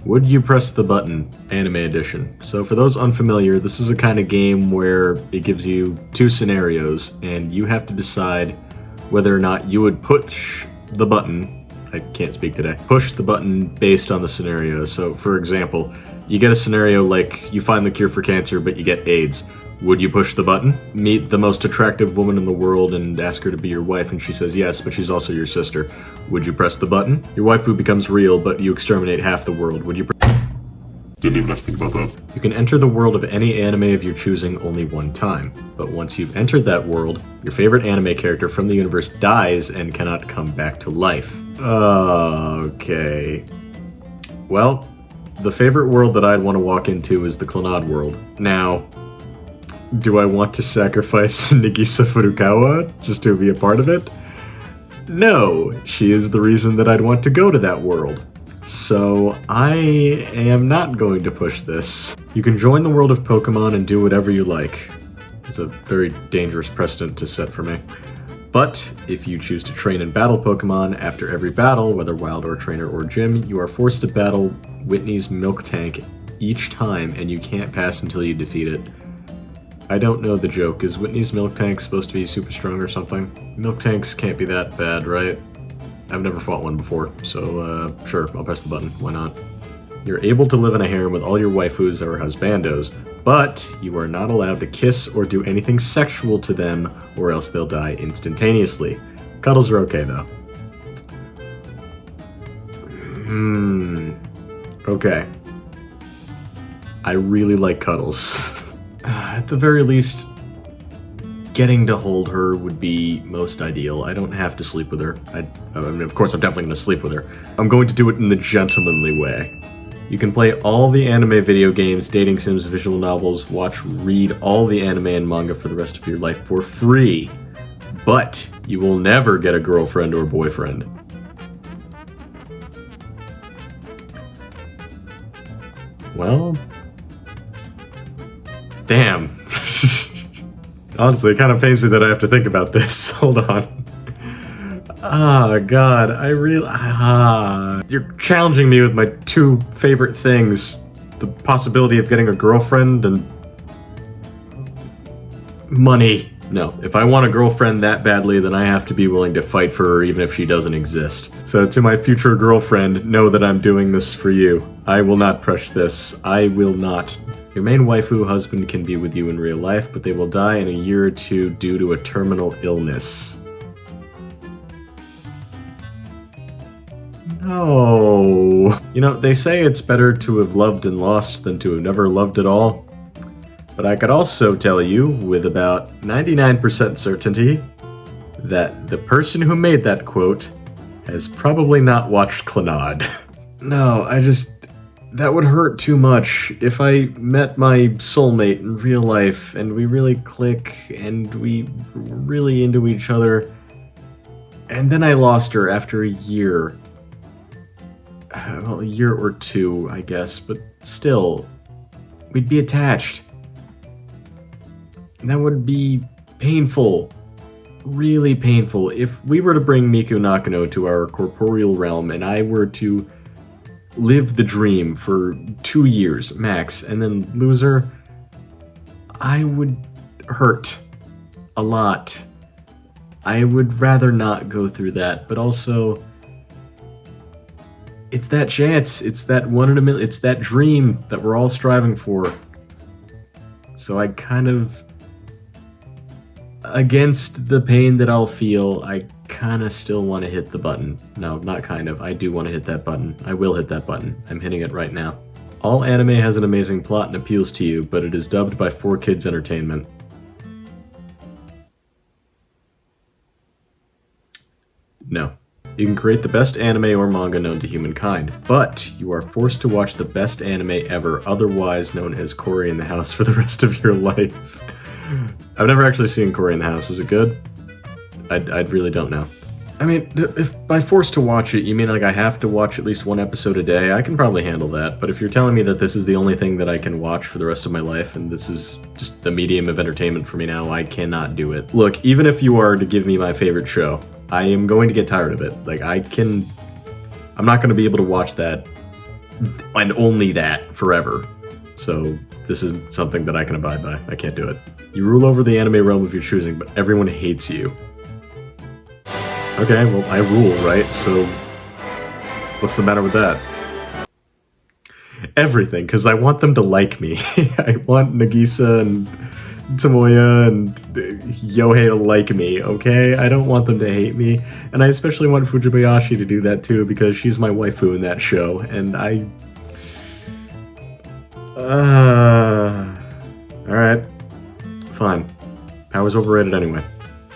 Would you press the button? Anime edition. So for those unfamiliar, this is a kind of game where it gives you two scenarios, and you have to decide whether or not you would push the button. I can't speak today. Push the button based on the scenario. So for example, you get a scenario like you find the cure for cancer, but you get AIDS. Would you push the button? Meet the most attractive woman in the world and ask her to be your wife, and she says yes, but she's also your sister. Would you press the button? Your waifu becomes real, but you exterminate half the world. Would you Didn't even have to think about that. You can enter the world of any anime of your choosing only one time, but once you've entered that world, your favorite anime character from the universe dies and cannot come back to life. Okay. Well, the favorite world that I'd want to walk into is the Clannad world. Now, do I want to sacrifice Nagisa Furukawa just to be a part of it? No, she is the reason that I'd want to go to that world. So I am not going to push this. You can join the world of Pokemon and do whatever you like. It's a very dangerous precedent to set for me. But if you choose to train and battle Pokemon, after every battle, whether wild or trainer or gym, you are forced to battle Whitney's Milk Tank each time, and you can't pass until you defeat it. I don't know the joke. Is Whitney's Milk Tank supposed to be super strong or something? Milk Tanks can't be that bad, right? I've never fought one before, so sure, I'll press the button. Why not? You're able to live in a harem with all your waifus or husbandos, but you are not allowed to kiss or do anything sexual to them, or else they'll die instantaneously. Cuddles are okay, though. Okay. I really like cuddles. At the very least, getting to hold her would be most ideal. I don't have to sleep with her. I mean, of course, I'm definitely going to sleep with her. I'm going to do it in the gentlemanly way. You can play all the anime video games, dating sims, visual novels, read all the anime and manga for the rest of your life for free. But you will never get a girlfriend or boyfriend. Well, damn. Honestly, it kind of pains me that I have to think about this. Hold on. God, I really... You're challenging me with my two favorite things. The possibility of getting a girlfriend and... money. No, if I want a girlfriend that badly, then I have to be willing to fight for her even if she doesn't exist. So to my future girlfriend, know that I'm doing this for you. I will not push this. I will not. Your main waifu husband can be with you in real life, but they will die in a year or two due to a terminal illness. No. You know, they say it's better to have loved and lost than to have never loved at all. But I could also tell you, with about 99% certainty, that the person who made that quote has probably not watched Clannad. No, that would hurt too much. If I met my soulmate in real life, and we really click, and we were really into each other, and then I lost her after a year. Well, a year or two, I guess, but still, we'd be attached. And that would be painful. Really painful. If we were to bring Miku Nakano to our corporeal realm and I were to live the dream for 2 years max and then lose her, I would hurt a lot. I would rather not go through that, but also it's that chance, it's that 1 in a million, it's that dream that we're all striving for. So I kind of, against the pain that I'll feel, I kind of still want to hit the button. No, not kind of. I do want to hit that button. I will hit that button. I'm hitting it right now. All anime has an amazing plot and appeals to you, but it is dubbed by 4Kids Entertainment. No. You can create the best anime or manga known to humankind, but you are forced to watch the best anime ever, otherwise known as Cory in the House, for the rest of your life. I've never actually seen Cory in the House. Is it good? I really don't know. I mean, if by forced to watch it, you mean like I have to watch at least 1 episode a day, I can probably handle that. But if you're telling me that this is the only thing that I can watch for the rest of my life, and this is just the medium of entertainment for me now, I cannot do it. Look, even if you are to give me my favorite show, I am going to get tired of it. Like, I'm not going to be able to watch that And only that forever. So this isn't something that I can abide by. I can't do it. You rule over the anime realm of your choosing, but everyone hates you. Okay, well, I rule, right? So what's the matter with that? Everything, because I want them to like me. I want Nagisa and Tomoya and Yohei to like me, okay? I don't want them to hate me. And I especially want Fujibayashi to do that too, because she's my waifu in that show, and I... Alright. Fine. Power's overrated anyway.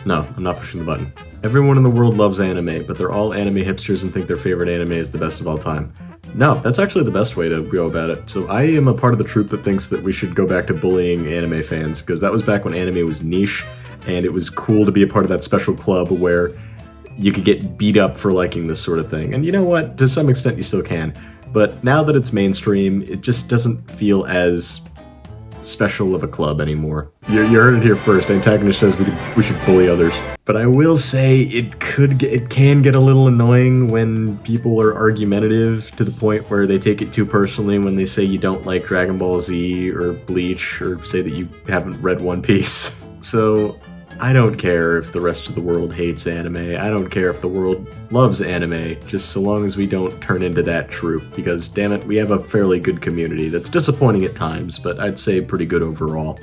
No, I'm not pushing the button. Everyone in the world loves anime, but they're all anime hipsters and think their favorite anime is the best of all time. No, that's actually the best way to go about it. So I am a part of the troop that thinks that we should go back to bullying anime fans, because that was back when anime was niche, and it was cool to be a part of that special club where you could get beat up for liking this sort of thing. And you know what? To some extent you still can. But now that it's mainstream, it just doesn't feel as special of a club anymore. You heard it here first. Antagonist says we should bully others. But I will say it can get a little annoying when people are argumentative to the point where they take it too personally when they say you don't like Dragon Ball Z or Bleach or say that you haven't read One Piece. So I don't care if the rest of the world hates anime. I don't care if the world loves anime, just so long as we don't turn into that troop, because damn it, we have a fairly good community that's disappointing at times, but I'd say pretty good overall.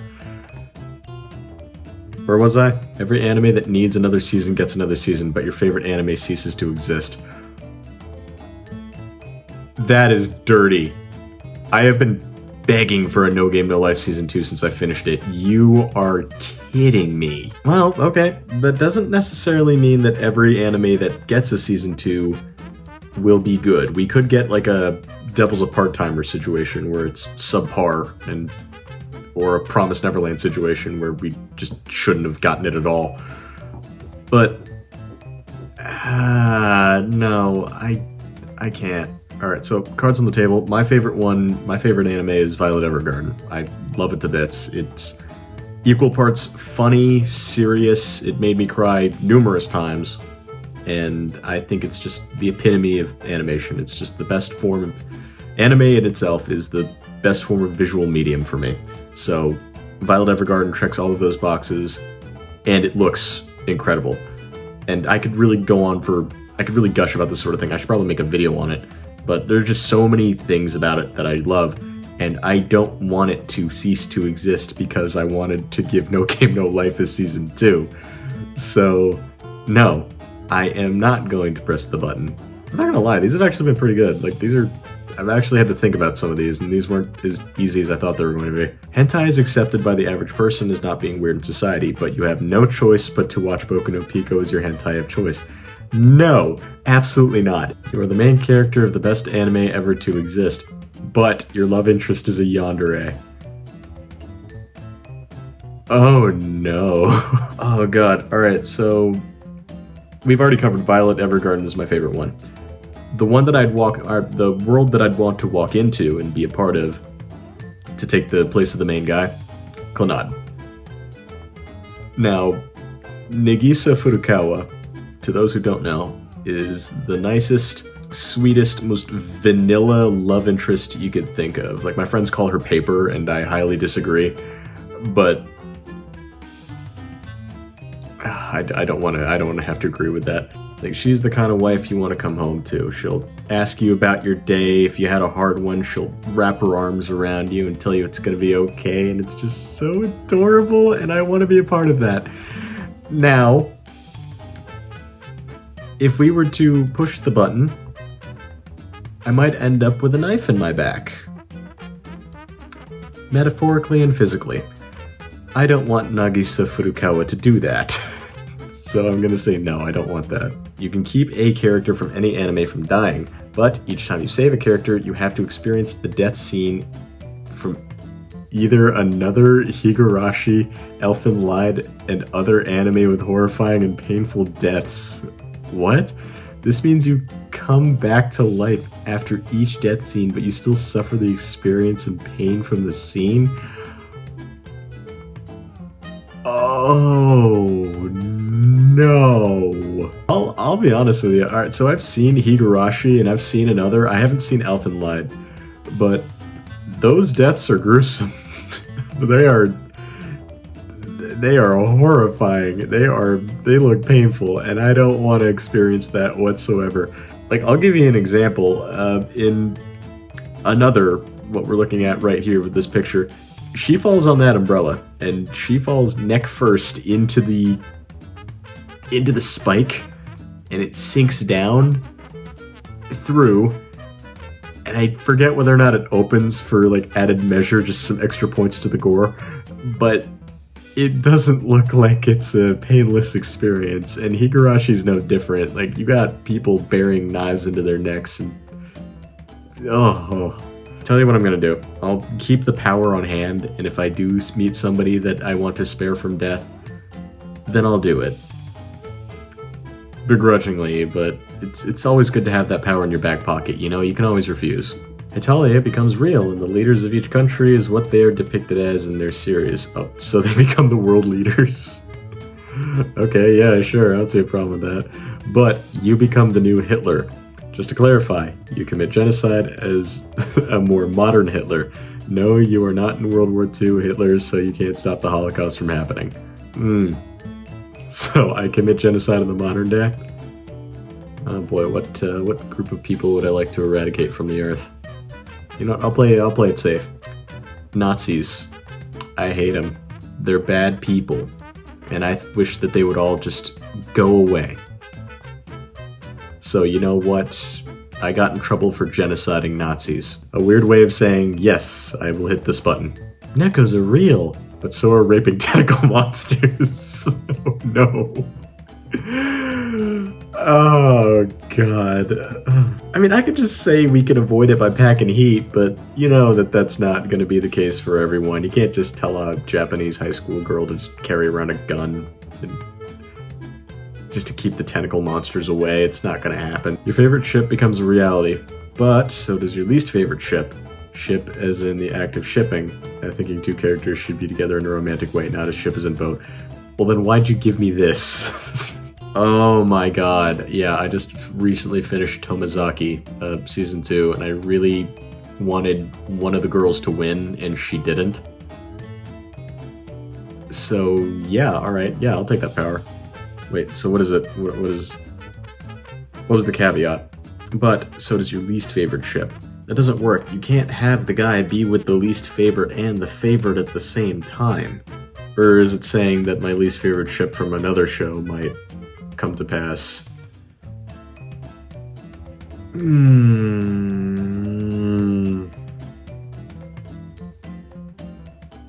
Where was I? Every anime that needs another season gets another season, but your favorite anime ceases to exist. That is dirty. I have been begging for a No Game No Life Season 2 since I finished it. You are kidding me. Well, okay, that doesn't necessarily mean that every anime that gets a Season 2 will be good. We could get like a Devil's a Part-Timer situation where it's subpar, or a Promised Neverland situation where we just shouldn't have gotten it at all. But no, I can't. Alright, so cards on the table. My favorite anime is Violet Evergarden. I love it to bits. It's equal parts funny, serious. It made me cry numerous times. And I think it's just the epitome of animation. It's just the best form of... Anime in itself is the best form of visual medium for me. So Violet Evergarden checks all of those boxes, and it looks incredible. And I could really gush about this sort of thing. I should probably make a video on it. But there's just so many things about it that I love, and I don't want it to cease to exist because I wanted to give No Game No Life a Season 2. So, no, I am not going to press the button. I'm not gonna lie, these have actually been pretty good. Like, I've actually had to think about some of these, and these weren't as easy as I thought they were going to be. Hentai is accepted by the average person as not being weird in society, but you have no choice but to watch Boku no Pico as your hentai of choice. No, absolutely not. You are the main character of the best anime ever to exist, but your love interest is a yandere. Oh no. Oh god. Alright, so we've already covered Violet Evergarden is my favorite one. The world that I'd want to walk into and be a part of to take the place of the main guy, Clannad. Now, Nagisa Furukawa, to those who don't know, is the nicest, sweetest, most vanilla love interest you could think of. Like, my friends call her Paper, and I highly disagree, but I don't want to have to agree with that. Like, she's the kind of wife you want to come home to. She'll ask you about your day. If you had a hard one, she'll wrap her arms around you and tell you it's going to be okay, and it's just so adorable, and I want to be a part of that. Now, if we were to push the button, I might end up with a knife in my back. Metaphorically and physically. I don't want Nagisa Furukawa to do that. So I'm gonna say no, I don't want that. You can keep a character from any anime from dying, but each time you save a character, you have to experience the death scene from either another Higurashi, Elfen Lied, and other anime with horrifying and painful deaths. What? This means you come back to life after each death scene, but you still suffer the experience and pain from the scene? Oh, no. I'll be honest with you. Alright, so I've seen Higurashi and I've seen another. I haven't seen Elfen Lied. but those deaths are gruesome. They are horrifying. They look painful, and I don't want to experience that whatsoever. Like, I'll give you an example. In another, what we're looking at right here with this picture, she falls on that umbrella, and she falls neck first into the spike, and it sinks down through. And I forget whether or not it opens for like added measure, just some extra points to the gore, but it doesn't look like it's a painless experience. And Higarashi's no different. Like, you got people burying knives into their necks, and Tell you what I'm gonna do. I'll keep the power on hand, and if I do meet somebody that I want to spare from death, then I'll do it. Begrudgingly, but it's always good to have that power in your back pocket, you know? You can always refuse. Italia becomes real, and the leaders of each country is what they are depicted as in their series. Oh, so they become the world leaders. Okay, yeah, sure, I don't see a problem with that. But you become the new Hitler. Just to clarify, you commit genocide as a more modern Hitler. No, you are not in World War II Hitlers, so you can't stop the Holocaust from happening. So I commit genocide in the modern day? Oh boy, what group of people would I like to eradicate from the earth? You know what, I'll play it safe. Nazis. I hate them. They're bad people. And I wish that they would all just go away. So you know what? I got in trouble for genociding Nazis. A weird way of saying, yes, I will hit this button. Nekos are real, but so are raping tentacle monsters. Oh no. Oh god. I mean, I could just say we can avoid it by packing heat, but you know that that's not going to be the case for everyone. You can't just tell a Japanese high school girl to just carry around a gun and just to keep the tentacle monsters away. It's not going to happen. Your favorite ship becomes a reality, but so does your least favorite ship. Ship as in the act of shipping. Thinking two characters should be together in a romantic way, not as ship as in boat. Well then why'd you give me this? Oh my god. Yeah, I just recently finished Tomizaki, season 2, and I really wanted one of the girls to win, and she didn't. So yeah, alright, yeah, I'll take that power. Wait, so what is it? What was the caveat? But so does your least favorite ship. That doesn't work. You can't have the guy be with the least favorite and the favorite at the same time. Or is it saying that my least favorite ship from another show might come to pass?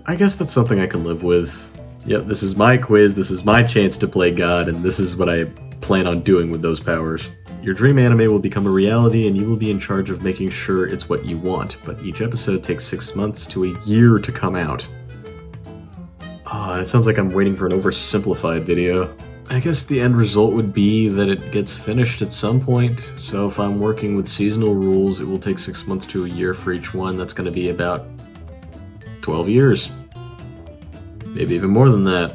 I guess that's something I can live with. Yep, this is my quiz, this is my chance to play God, and this is what I plan on doing with those powers. Your dream anime will become a reality, and you will be in charge of making sure it's what you want, but each episode takes 6 months to a year to come out. It sounds like I'm waiting for an oversimplified video. I guess the end result would be that it gets finished at some point, so if I'm working with seasonal rules, it will take 6 months to a year for each one. That's going to be about 12 years. Maybe even more than that.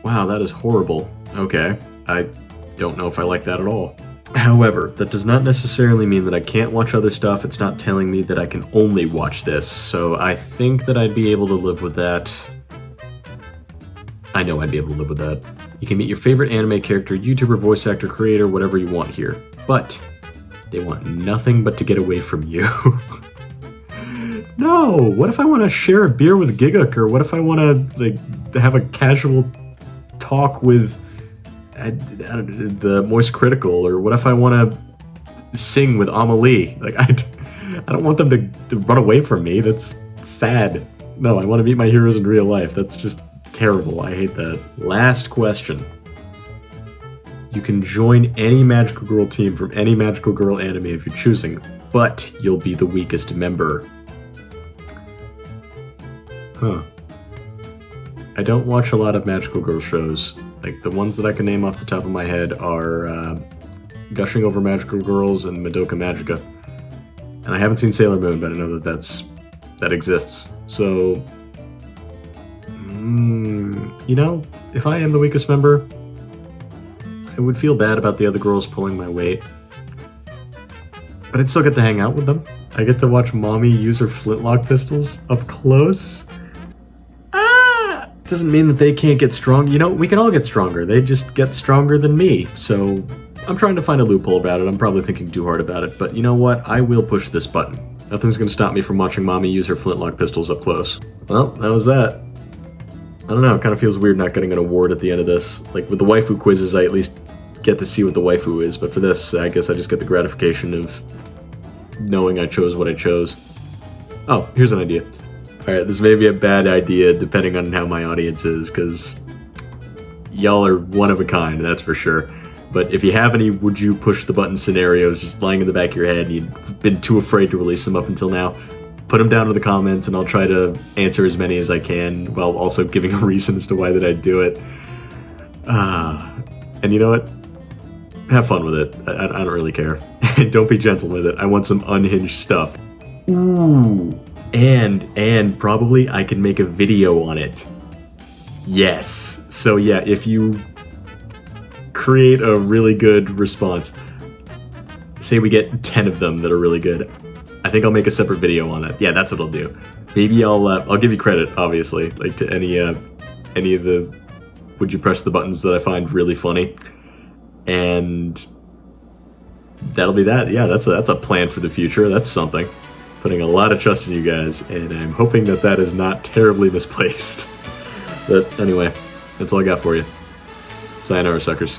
Wow, that is horrible. Okay, I don't know if I like that at all. However, that does not necessarily mean that I can't watch other stuff. It's not telling me that I can only watch this, so I think that I'd be able to live with that. I know I'd be able to live with that. You can meet your favorite anime character, YouTuber, voice actor, creator, whatever you want here. But they want nothing but to get away from you. No! What if I want to share a beer with Giguk, or what if I want to have a casual talk with the Moist Critical, or what if I want to sing with Amelie? Like, I don't want them to run away from me. That's sad. No, I want to meet my heroes in real life. That's just terrible. I hate that. Last question. You can join any Magical Girl team from any Magical Girl anime if you're choosing, but you'll be the weakest member. Huh. I don't watch a lot of Magical Girl shows. Like, the ones that I can name off the top of my head are Gushing Over Magical Girls and Madoka Magica. And I haven't seen Sailor Moon, but I know that exists. So, you know, if I am the weakest member, I would feel bad about the other girls pulling my weight. But I'd still get to hang out with them. I get to watch mommy use her flintlock pistols up close. Doesn't mean that they can't get strong. You know, we can all get stronger. They just get stronger than me. So I'm trying to find a loophole about it. I'm probably thinking too hard about it. But you know what? I will push this button. Nothing's going to stop me from watching mommy use her flintlock pistols up close. Well, that was that. I don't know. It kind of feels weird not getting an award at the end of this. Like with the waifu quizzes, I at least get to see what the waifu is. But for this, I guess I just get the gratification of knowing I chose what I chose. Oh, here's an idea. Alright, this may be a bad idea depending on how my audience is, because y'all are one of a kind, that's for sure. But if you have any would you push the button scenarios just lying in the back of your head and you've been too afraid to release them up until now, put them down in the comments and I'll try to answer as many as I can while also giving a reason as to why that I'd do it. And you know what? Have fun with it. I don't really care. Don't be gentle with it. I want some unhinged stuff. Ooh. And probably I can make a video on it. Yes. So yeah, if you create a really good response, say we get 10 of them that are really good, I think I'll make a separate video on that. Yeah, that's what I'll do. Maybe I'll give you credit, obviously, like to any of the would you press the buttons that I find really funny, and that'll be that. Yeah, that's a plan for the future. That's something. Putting a lot of trust in you guys, and I'm hoping that that is not terribly misplaced. But anyway, that's all I got for you. Sayonara, suckers.